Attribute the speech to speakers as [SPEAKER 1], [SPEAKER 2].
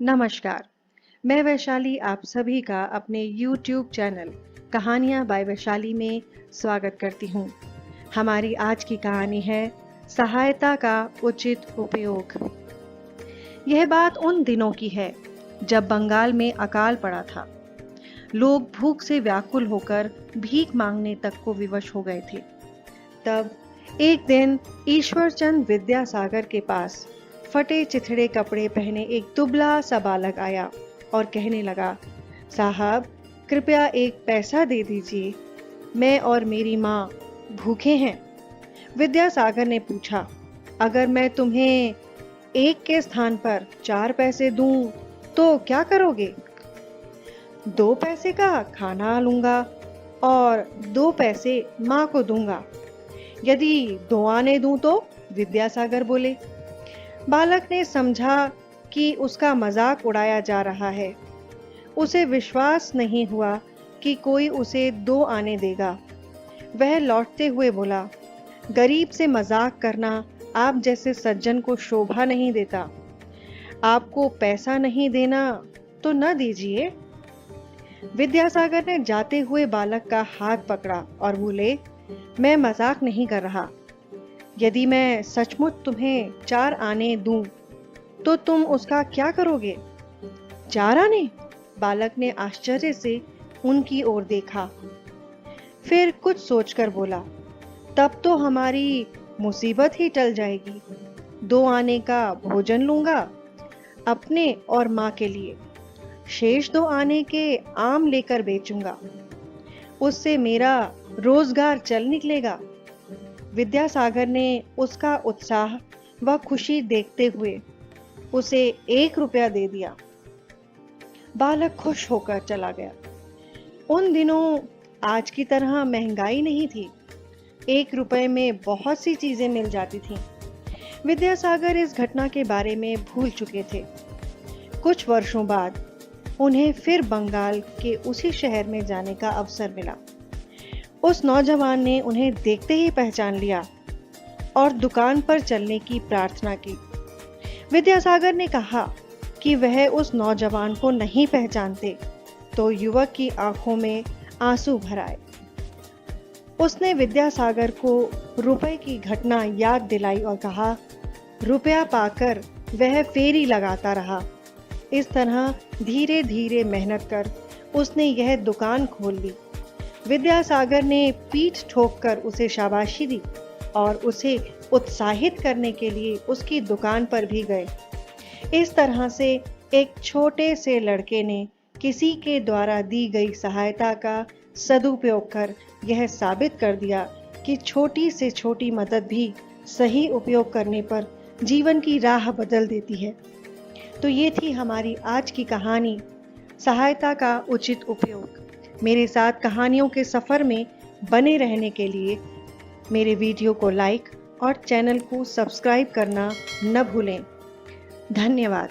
[SPEAKER 1] नमस्कार। मैं वैशाली आप सभी का अपने YouTube चैनल कहानियाँ बाय वैशाली में स्वागत करती हूँ। हमारी आज की कहानी है सहायता का उचित उपयोग। यह बात उन दिनों की है जब बंगाल में अकाल पड़ा था। लोग भूख से व्याकुल होकर भीख मांगने तक को विवश हो गए थे। तब एक दिन ईश्वरचंद विद्यासागर के पास फटे चिथड़े कपड़े पहने एक दुबला सा बालक आया और कहने लगा, साहब कृपया एक पैसा दे दीजिए, मैं और मेरी माँ भूखे हैं। विद्यासागर ने पूछा, अगर मैं तुम्हें एक के स्थान पर 4 पैसे दूं तो क्या करोगे? 2 पैसे का खाना लूंगा और 2 पैसे माँ को दूंगा। यदि 2 आने दूं तो? विद्यासागर बोले। बालक ने समझा कि उसका मजाक उड़ाया जा रहा है। उसे विश्वास नहीं हुआ कि कोई उसे 2 आने देगा। वह लौटते हुए बोला, गरीब से मजाक करना आप जैसे सज्जन को शोभा नहीं देता। आपको पैसा नहीं देना तो न दीजिए। विद्यासागर ने जाते हुए बालक का हाथ पकड़ा और बोले, मैं मजाक नहीं कर रहा। यदि मैं सचमुच तुम्हें 4 आने दूं, तो तुम उसका क्या करोगे? 4 आने? बालक ने आश्चर्य से उनकी ओर देखा। फिर कुछ सोचकर बोला, तब तो हमारी मुसीबत ही टल जाएगी। 2 आने का भोजन लूंगा अपने और माँ के लिए। शेष 2 आने के आम लेकर बेचूंगा। उससे मेरा रोजगार चल निकलेगा। विद्यासागर ने उसका उत्साह व खुशी देखते हुए उसे 1 रुपया दे दिया। बालक खुश होकर चला गया। उन दिनों आज की तरह महंगाई नहीं थी। 1 रुपए में बहुत सी चीजें मिल जाती थीं। विद्यासागर इस घटना के बारे में भूल चुके थे। कुछ वर्षों बाद उन्हें फिर बंगाल के उसी शहर में जाने का अवसर मिला। उस नौजवान ने उन्हें देखते ही पहचान लिया और दुकान पर चलने की प्रार्थना की। विद्यासागर ने कहा कि वह उस नौजवान को नहीं पहचानते, तो युवक की आंखों में आंसू भर आए। उसने विद्यासागर को रुपए की घटना याद दिलाई और कहा, रुपया पाकर वह फेरी लगाता रहा। इस तरह धीरे धीरे मेहनत कर उसने यह दुकान खोल ली। विद्यासागर ने पीठ ठोककर उसे शाबाशी दी और उसे उत्साहित करने के लिए उसकी दुकान पर भी गए। इस तरह से एक छोटे से लड़के ने किसी के द्वारा दी गई सहायता का सदुपयोग कर यह साबित कर दिया कि छोटी से छोटी मदद भी सही उपयोग करने पर जीवन की राह बदल देती है। तो ये थी हमारी आज की कहानी, सहायता का उचित उपयोग। मेरे साथ कहानियों के सफ़र में बने रहने के लिए मेरे वीडियो को लाइक और चैनल को सब्सक्राइब करना न भूलें। धन्यवाद।